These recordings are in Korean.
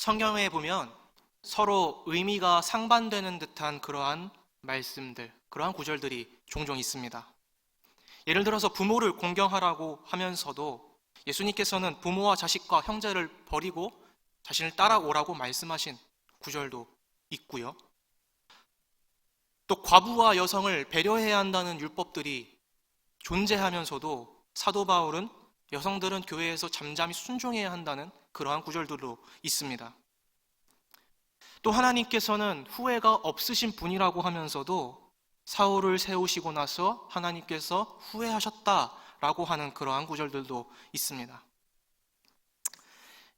성경에 보면 서로 의미가 상반되는 듯한 그러한 말씀들, 그러한 구절들이 종종 있습니다. 예를 들어서 부모를 공경하라고 하면서도 예수님께서는 부모와 자식과 형제를 버리고 자신을 따라오라고 말씀하신 구절도 있고요. 또 과부와 여성을 배려해야 한다는 율법들이 존재하면서도 사도 바울은 여성들은 교회에서 잠잠히 순종해야 한다는 그러한 구절들도 있습니다. 또 하나님께서는 후회가 없으신 분이라고 하면서도 사울을 세우시고 나서 하나님께서 후회하셨다라고 하는 그러한 구절들도 있습니다.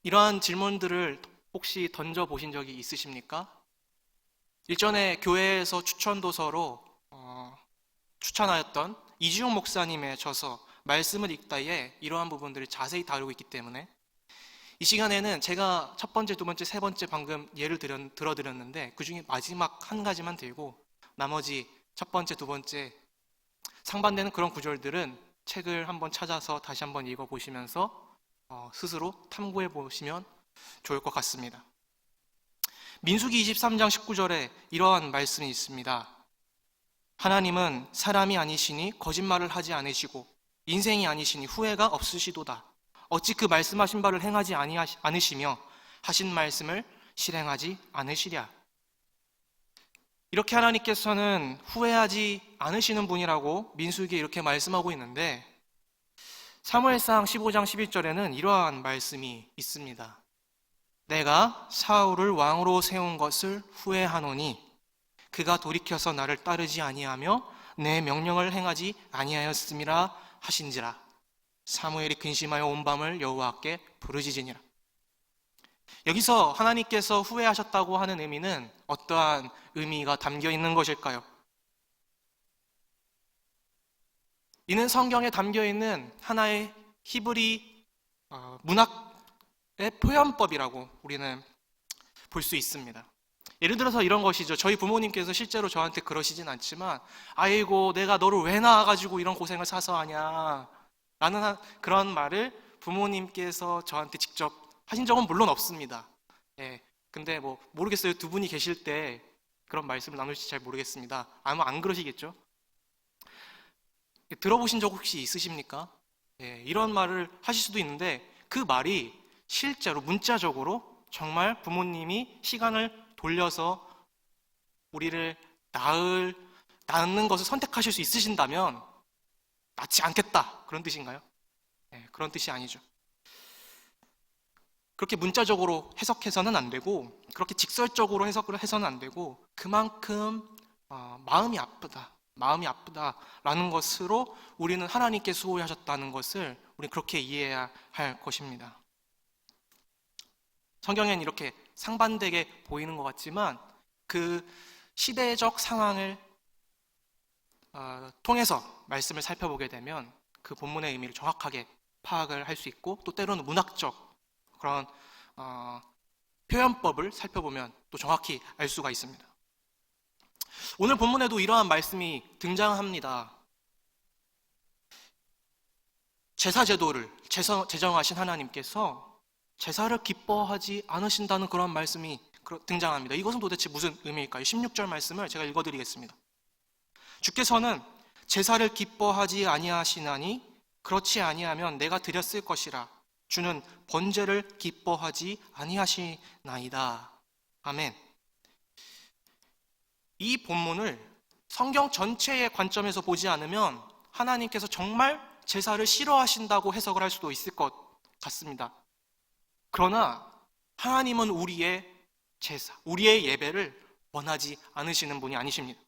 이러한 질문들을 혹시 던져보신 적이 있으십니까? 일전에 교회에서 추천도서로 추천하였던 이지용 목사님의 저서 말씀을 읽다에 이러한 부분들을 자세히 다루고 있기 때문에 이 시간에는 제가 첫 번째, 두 번째, 세 번째 방금 예를 들어드렸는데 그 중에 마지막 한 가지만 들고 나머지 첫 번째, 두 번째 상반되는 그런 구절들은 책을 한번 찾아서 다시 한번 읽어보시면서 스스로 탐구해 보시면 좋을 것 같습니다. 민수기 23장 19절에 이러한 말씀이 있습니다. 하나님은 사람이 아니시니 거짓말을 하지 않으시고 인생이 아니시니 후회가 없으시도다. 어찌 그 말씀하신 바를 행하지 않으시며 하신 말씀을 실행하지 않으시랴. 이렇게 하나님께서는 후회하지 않으시는 분이라고 민수기에 이렇게 말씀하고 있는데 사무엘상 15장 11절에는 이러한 말씀이 있습니다. 내가 사울을 왕으로 세운 것을 후회하노니 그가 돌이켜서 나를 따르지 아니하며 내 명령을 행하지 아니하였음이라 하신지라. 사무엘이 근심하여 온 밤을 여호와께 부르짖으니라. 여기서 하나님께서 후회하셨다고 하는 의미는 어떠한 의미가 담겨 있는 것일까요? 이는 성경에 담겨 있는 하나의 히브리 문학의 표현법이라고 우리는 볼 수 있습니다. 예를 들어서 이런 것이죠. 저희 부모님께서 실제로 저한테 그러시진 않지만 아이고 내가 너를 왜 낳아가지고 이런 고생을 사서 하냐 라는 그런 말을 부모님께서 저한테 직접 하신 적은 물론 없습니다. 근데 모르겠어요. 두 분이 계실 때 그런 말씀을 나눌지 잘 모르겠습니다. 아마 안 그러시겠죠? 들어보신 적 혹시 있으십니까? 이런 말을 하실 수도 있는데 그 말이 실제로 문자적으로 정말 부모님이 시간을 돌려서 우리를 낳는 것을 선택하실 수 있으신다면 낳지 않겠다 그런 뜻인가요? 그런 뜻이 아니죠. 그렇게 문자적으로 해석해서는 안 되고 그렇게 직설적으로 해석을 해서는 안 되고 그만큼 마음이 아프다라는 것으로 우리는 하나님께 수고하셨다는 것을 우리는 그렇게 이해해야 할 것입니다. 성경에는 이렇게 상반되게 보이는 것 같지만 그 시대적 상황을 통해서 말씀을 살펴보게 되면 그 본문의 의미를 정확하게 파악을 할 수 있고 또 때로는 문학적 그런 표현법을 살펴보면 또 정확히 알 수가 있습니다. 오늘 본문에도 이러한 말씀이 등장합니다. 제사 제도를 제정하신 하나님께서 제사를 기뻐하지 않으신다는 그런 말씀이 등장합니다. 이것은 도대체 무슨 의미일까요? 16절 말씀을 제가 읽어드리겠습니다. 주께서는 제사를 기뻐하지 아니하시나니 그렇지 아니하면 내가 드렸을 것이라. 주는 번제를 기뻐하지 아니하시나이다. 아멘. 이 본문을 성경 전체의 관점에서 보지 않으면 하나님께서 정말 제사를 싫어하신다고 해석을 할 수도 있을 것 같습니다. 그러나 하나님은 우리의 제사, 우리의 예배를 원하지 않으시는 분이 아니십니다.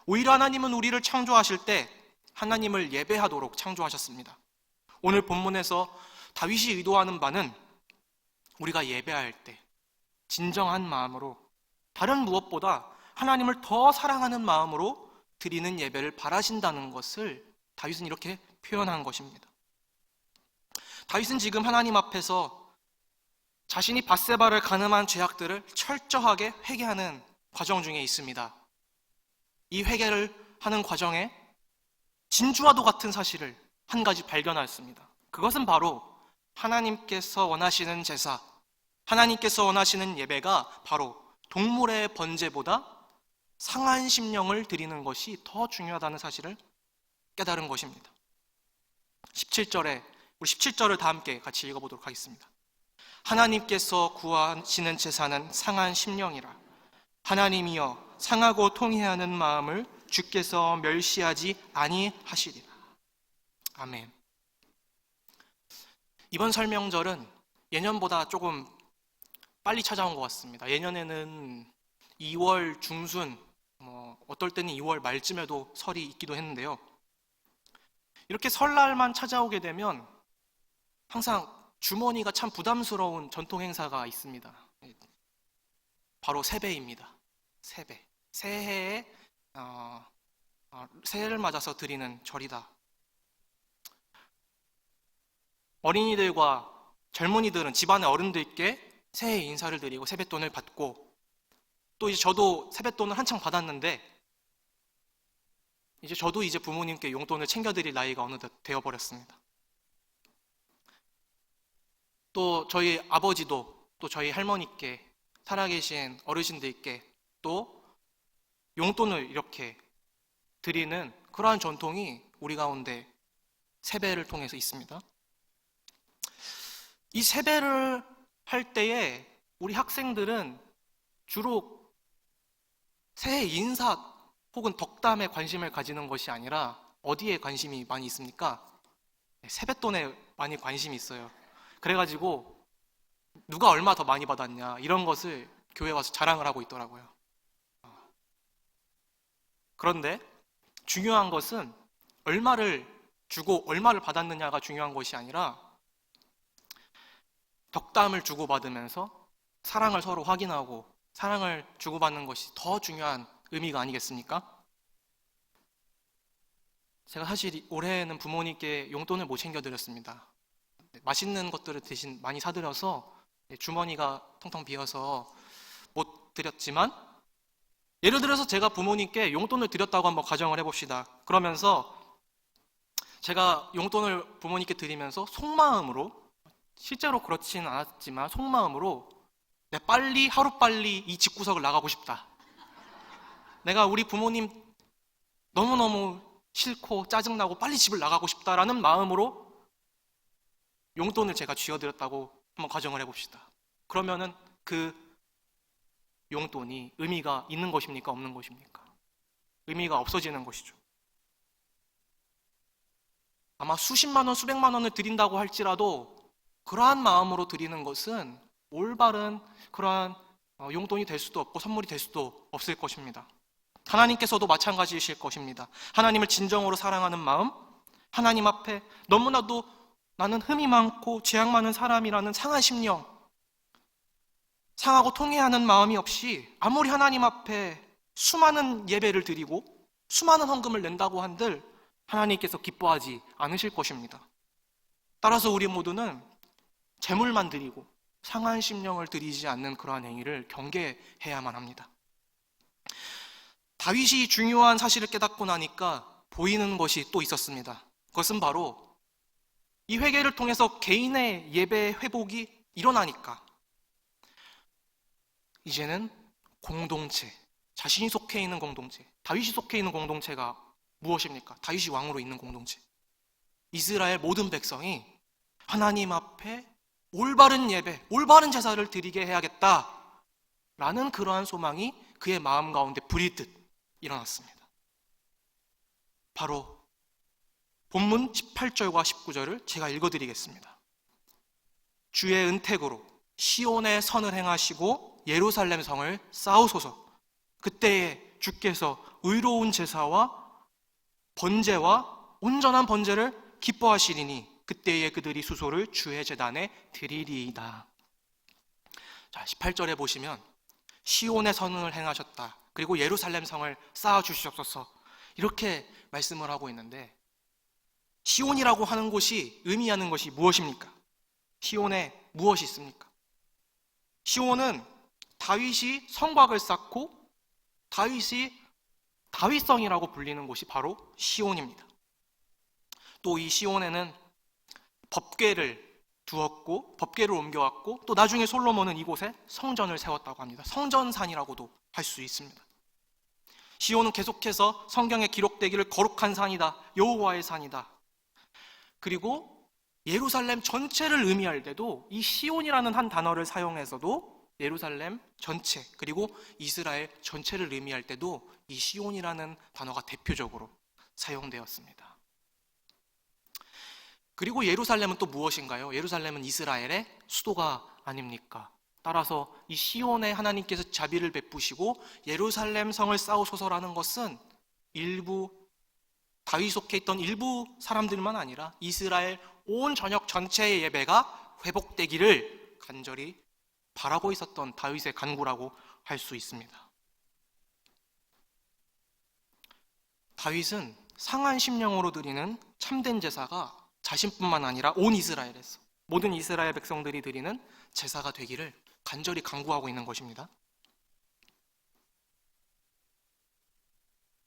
오히려 하나님은 우리를 창조하실 때 하나님을 예배하도록 창조하셨습니다. 오늘 본문에서 다윗이 의도하는 바는 우리가 예배할 때 진정한 마음으로 다른 무엇보다 하나님을 더 사랑하는 마음으로 드리는 예배를 바라신다는 것을 다윗은 이렇게 표현한 것입니다. 다윗은 지금 하나님 앞에서 자신이 밧세바를 가늠한 죄악들을 철저하게 회개하는 과정 중에 있습니다. 이 회개를 하는 과정에 진주와도 같은 사실을 한 가지 발견하였습니다. 그것은 바로 하나님께서 원하시는 제사, 하나님께서 원하시는 예배가 바로 동물의 번제보다 상한 심령을 드리는 것이 더 중요하다는 사실을 깨달은 것입니다. 17절에 우리 17절을 다 함께 같이 읽어보도록 하겠습니다. 하나님께서 구하시는 제사는 상한 심령이라. 하나님이여 상하고 통회하는 마음을 주께서 멸시하지 아니하시리라. 아멘. 이번 설명절은 예년보다 조금 빨리 찾아온 것 같습니다. 예년에는 2월 중순, 어떨 때는 2월 말쯤에도 설이 있기도 했는데요. 이렇게 설날만 찾아오게 되면 항상 주머니가 참 부담스러운 전통 행사가 있습니다. 바로 세배입니다. 세배. 새해에 새해를 맞아서 드리는 절이다. 어린이들과 젊은이들은 집안의 어른들께 새해 인사를 드리고 세뱃돈을 받고, 또 이제 저도 세뱃돈을 한창 받았는데 저도 이제 부모님께 용돈을 챙겨드릴 나이가 어느덧 되어버렸습니다. 또 저희 아버지도 또 저희 할머니께, 살아계신 어르신들께 또 용돈을 이렇게 드리는 그러한 전통이 우리 가운데 세배를 통해서 있습니다. 이 세배를 할 때에 우리 학생들은 주로 새해 인사 혹은 덕담에 관심을 가지는 것이 아니라 어디에 관심이 많이 있습니까? 세뱃돈에 많이 관심이 있어요. 그래가지고 누가 얼마 더 많이 받았냐 이런 것을 교회 와서 자랑을 하고 있더라고요. 그런데 중요한 것은 얼마를 주고 얼마를 받았느냐가 중요한 것이 아니라 덕담을 주고받으면서 사랑을 서로 확인하고 사랑을 주고받는 것이 더 중요한 의미가 아니겠습니까? 제가 사실 올해는 부모님께 용돈을 못 챙겨드렸습니다. 맛있는 것들을 대신 많이 사드려서 주머니가 텅텅 비어서 못 드렸지만, 예를 들어서 제가 부모님께 용돈을 드렸다고 한번 가정을 해봅시다. 그러면서 제가 용돈을 부모님께 드리면서 속마음으로, 실제로 그렇지는 않았지만 속마음으로 빨리 하루빨리 이 집구석을 나가고 싶다. 내가 우리 부모님 너무너무 싫고 짜증나고 빨리 집을 나가고 싶다라는 마음으로 용돈을 제가 쥐어드렸다고 한번 가정을 해봅시다. 그러면은 그 용돈이 의미가 있는 것입니까? 없는 것입니까? 의미가 없어지는 것이죠. 아마 수십만 원, 수백만 원을 드린다고 할지라도 그러한 마음으로 드리는 것은 올바른 그러한 용돈이 될 수도 없고 선물이 될 수도 없을 것입니다. 하나님께서도 마찬가지이실 것입니다. 하나님을 진정으로 사랑하는 마음, 하나님 앞에 너무나도 나는 흠이 많고 죄악 많은 사람이라는 상한 심령, 상하고 통회하는 마음이 없이 아무리 하나님 앞에 수많은 예배를 드리고 수많은 헌금을 낸다고 한들 하나님께서 기뻐하지 않으실 것입니다. 따라서 우리 모두는 재물만 드리고 상한 심령을 드리지 않는 그러한 행위를 경계해야만 합니다. 다윗이 중요한 사실을 깨닫고 나니까 보이는 것이 또 있었습니다. 그것은 바로 이 회개를 통해서 개인의 예배 회복이 일어나니까 이제는 공동체, 자신이 속해 있는 공동체, 다윗이 속해 있는 공동체가 무엇입니까? 다윗이 왕으로 있는 공동체, 이스라엘 모든 백성이 하나님 앞에 올바른 예배, 올바른 제사를 드리게 해야겠다라는 그러한 소망이 그의 마음 가운데 불이 듯 일어났습니다. 바로 본문 18절과 19절을 제가 읽어드리겠습니다. 주의 은택으로 시온의 선을 행하시고 예루살렘 성을 쌓으소서. 그때에 주께서 의로운 제사와 번제와 온전한 번제를 기뻐하시리니 그때에 그들이 수소를 주의 제단에 드리리이다. 자, 18절에 보시면 시온의 선을 행하셨다. 그리고 예루살렘 성을 쌓아 주시옵소서. 이렇게 말씀을 하고 있는데, 시온이라고 하는 곳이 의미하는 것이 무엇입니까? 시온에 무엇이 있습니까? 시온은 다윗이 성곽을 쌓고 다윗이 다윗성이라고 불리는 곳이 바로 시온입니다. 또 이 시온에는 법궤를 두었고 법궤를 옮겨왔고 또 나중에 솔로몬은 이곳에 성전을 세웠다고 합니다. 성전산이라고도 할 수 있습니다. 시온은 계속해서 성경에 기록되기를 거룩한 산이다, 여호와의 산이다. 그리고 예루살렘 전체를 의미할 때도 이 시온이라는 한 단어를 사용해서도 예루살렘 전체 그리고 이스라엘 전체를 의미할 때도 이 시온이라는 단어가 대표적으로 사용되었습니다. 그리고 예루살렘은 또 무엇인가요? 예루살렘은 이스라엘의 수도가 아닙니까? 따라서 이 시온에 하나님께서 자비를 베푸시고 예루살렘 성을 쌓으소서라는 것은 일부 다윗 속해 있던 일부 사람들만 아니라 이스라엘 온 전역 전체의 예배가 회복되기를 간절히 바라고 있었던 다윗의 간구라고 할 수 있습니다. 다윗은 상한 심령으로 드리는 참된 제사가 자신뿐만 아니라 온 이스라엘에서 모든 이스라엘 백성들이 드리는 제사가 되기를 간절히 간구하고 있는 것입니다.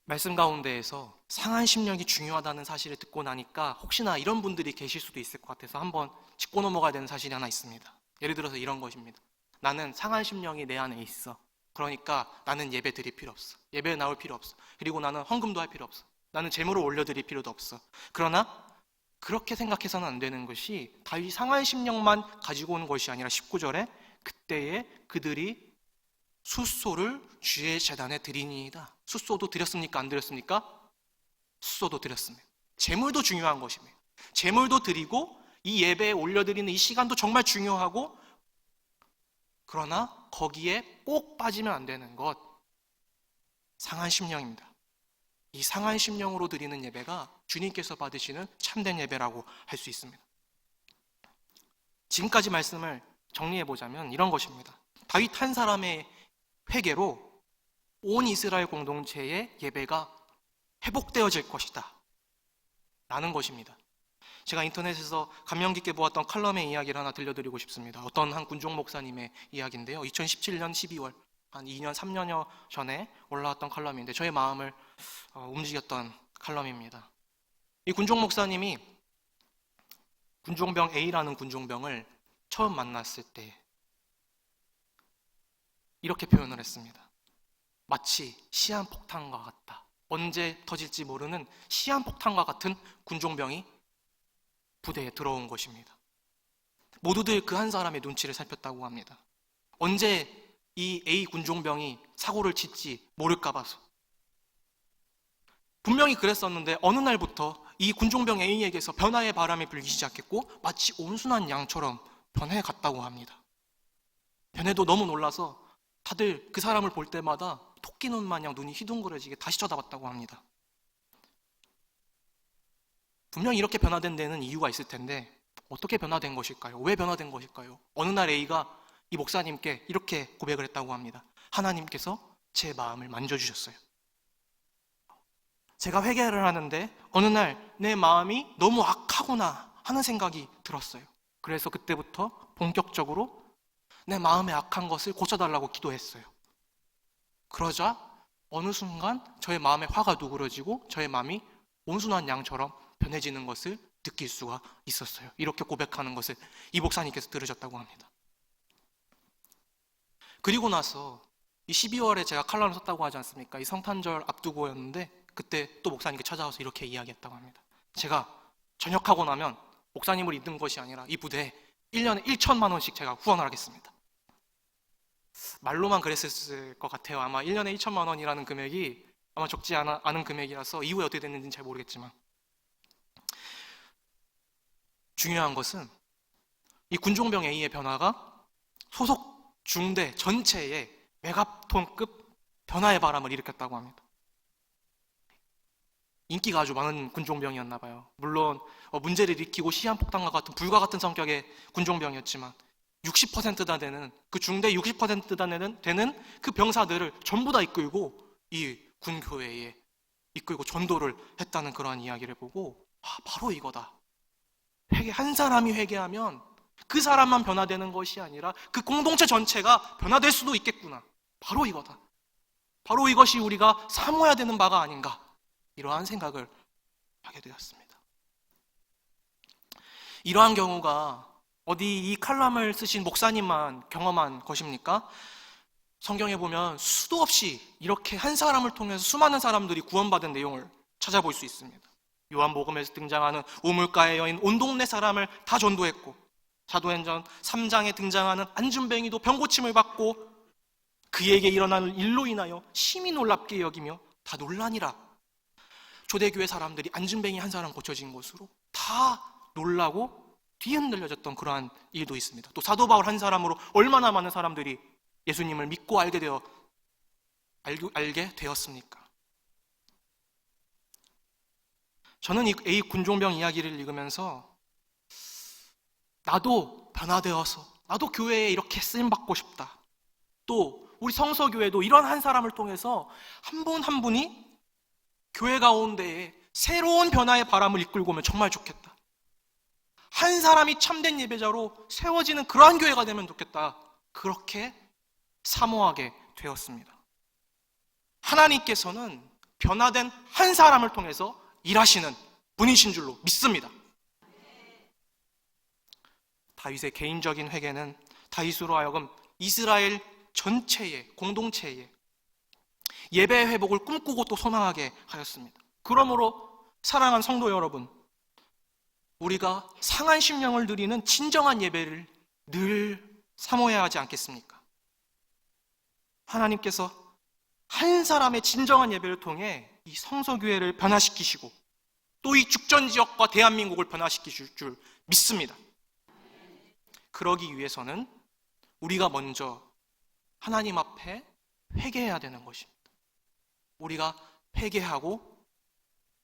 말씀 가운데에서 상한 심령이 중요하다는 사실을 듣고 나니까 혹시나 이런 분들이 계실 수도 있을 것 같아서 한번 짚고 넘어가야 되는 사실이 하나 있습니다. 예를 들어서 이런 것입니다. 나는 상한 심령이 내 안에 있어. 그러니까 나는 예배 드릴 필요 없어. 예배에 나올 필요 없어. 그리고 나는 헌금도 할 필요 없어. 나는 제물을 올려드릴 필요도 없어. 그러나 그렇게 생각해서는 안 되는 것이 다윗이 상한 심령만 가지고 온 것이 아니라 19절에 그때에 그들이 숫소를 주의 제단에 드리니이다. 숫소도 드렸습니까? 안 드렸습니까? 숫소도 드렸습니다. 제물도 중요한 것입니다. 제물도 드리고 이 예배에 올려드리는 이 시간도 정말 중요하고, 그러나 거기에 꼭 빠지면 안 되는 것, 상한 심령입니다. 이 상한 심령으로 드리는 예배가 주님께서 받으시는 참된 예배라고 할 수 있습니다. 지금까지 말씀을 정리해보자면 이런 것입니다. 다윗 한 사람의 회개로 온 이스라엘 공동체의 예배가 회복되어질 것이다 라는 것입니다. 제가 인터넷에서 감명 깊게 보았던 칼럼의 이야기를 하나 들려드리고 싶습니다. 어떤 한 군종 목사님의 이야기인데요, 2017년 12월 한 2년 3년여 전에 올라왔던 칼럼인데 저의 마음을 움직였던 칼럼입니다. 이 군종 목사님이 군종병 A라는 군종병을 처음 만났을 때 이렇게 표현을 했습니다. 마치 시한폭탄과 같다. 언제 터질지 모르는 시한폭탄과 같은 군종병이 부대에 들어온 것입니다. 모두들 그 한 사람의 눈치를 살폈다고 합니다. 언제 이 A 군종병이 사고를 칠지 모를까 봐서. 분명히 그랬었는데 어느 날부터 이 군종병 A에게서 변화의 바람이 불기 시작했고 마치 온순한 양처럼 변해갔다고 합니다. 변해도 너무 놀라서 다들 그 사람을 볼 때마다 토끼 눈 마냥 눈이 휘둥그레지게 다시 쳐다봤다고 합니다. 분명히 이렇게 변화된 데는 이유가 있을 텐데 어떻게 변화된 것일까요? 왜 변화된 것일까요? 어느 날 A가 이 목사님께 이렇게 고백을 했다고 합니다. 하나님께서 제 마음을 만져주셨어요. 제가 회개를 하는데 어느 날 내 마음이 너무 악하구나 하는 생각이 들었어요. 그래서 그때부터 본격적으로 내 마음의 악한 것을 고쳐달라고 기도했어요. 그러자 어느 순간 저의 마음에 화가 누그러지고 저의 마음이 온순한 양처럼 변해지는 것을 느낄 수가 있었어요. 이렇게 고백하는 것을 이 목사님께서 들으셨다고 합니다. 그리고 나서 이 12월에 제가 칼럼을 썼다고 하지 않습니까? 이 성탄절 앞두고였는데 그때 또 목사님께 찾아와서 이렇게 이야기했다고 합니다. 제가 전역하고 나면 목사님을 잊는 것이 아니라 이 부대에 1년에 1천만 원씩 제가 후원을 하겠습니다. 말로만 그랬을 것 같아요. 아마 1년에 1천만 원이라는 금액이 아마 적지 않은 금액이라서 이후에 어떻게 됐는지는 잘 모르겠지만, 중요한 것은 이 군종병 A의 변화가 소속 중대 전체에 메가톤급 변화의 바람을 일으켰다고 합니다. 인기가 아주 많은 군종병이었나 봐요. 물론 문제를 일으키고 시한폭탄과 같은 불과 같은 성격의 군종병이었지만 60%나 되는 그 중대 60%나 되는 그 병사들을 전부 다 이끌고 이 군교회에 이끌고 전도를 했다는 그러한 이야기를 보고 바로 이거다. 한 사람이 회개하면 그 사람만 변화되는 것이 아니라 그 공동체 전체가 변화될 수도 있겠구나. 바로 이거다. 바로 이것이 우리가 사모해야 되는 바가 아닌가, 이러한 생각을 하게 되었습니다. 이러한 경우가 어디 이 칼럼을 쓰신 목사님만 경험한 것입니까? 성경에 보면 수도 없이 이렇게 한 사람을 통해서 수많은 사람들이 구원받은 내용을 찾아볼 수 있습니다. 요한복음에서 등장하는 우물가의 여인, 온 동네 사람을 다 전도했고, 사도행전 3장에 등장하는 안준뱅이도 병고침을 받고 그에게 일어나는 일로 인하여 심히 놀랍게 여기며 다 놀라니라. 초대교회 사람들이 안준뱅이 한 사람 고쳐진 것으로 다 놀라고 뒤흔들려졌던 그러한 일도 있습니다. 또 사도 바울 한 사람으로 얼마나 많은 사람들이 예수님을 믿고 알게 되었습니까? 저는 이 A 군종병 이야기를 읽으면서 나도 변화되어서 나도 교회에 이렇게 쓰임받고 싶다. 또 우리 성서교회도 이런 한 사람을 통해서 한 분 한 분이 교회 가운데에 새로운 변화의 바람을 이끌고 오면 정말 좋겠다. 한 사람이 참된 예배자로 세워지는 그러한 교회가 되면 좋겠다. 그렇게 사모하게 되었습니다. 하나님께서는 변화된 한 사람을 통해서 일하시는 분이신 줄로 믿습니다. 다윗의 개인적인 회개는 다윗으로 하여금 이스라엘 전체의 공동체의 예배 회복을 꿈꾸고 또 소망하게 하였습니다. 그러므로 사랑하는 성도 여러분, 우리가 상한 심령을 드리는 진정한 예배를 늘 사모해야 하지 않겠습니까? 하나님께서 한 사람의 진정한 예배를 통해 이 성서교회를 변화시키시고 또 이 죽전지역과 대한민국을 변화시키실 줄 믿습니다. 그러기 위해서는 우리가 먼저 하나님 앞에 회개해야 되는 것입니다. 우리가 회개하고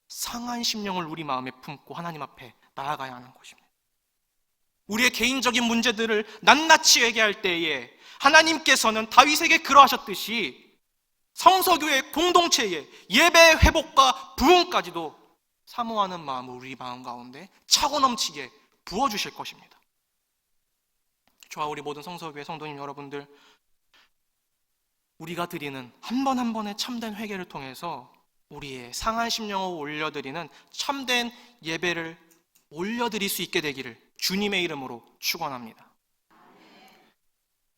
상한 심령을 우리 마음에 품고 하나님 앞에 나아가야 하는 것입니다. 우리의 개인적인 문제들을 낱낱이 회개할 때에 하나님께서는 다윗에게 그러하셨듯이 성서교회 공동체의 예배 회복과 부흥까지도 사모하는 마음을 우리 마음 가운데 차고 넘치게 부어주실 것입니다. 저와 우리 모든 성서교회 성도님 여러분들, 우리가 드리는 한 번 한 번의 참된 회개를 통해서 우리의 상한 심령을 올려드리는 참된 예배를 올려드릴 수 있게 되기를 주님의 이름으로 축원합니다.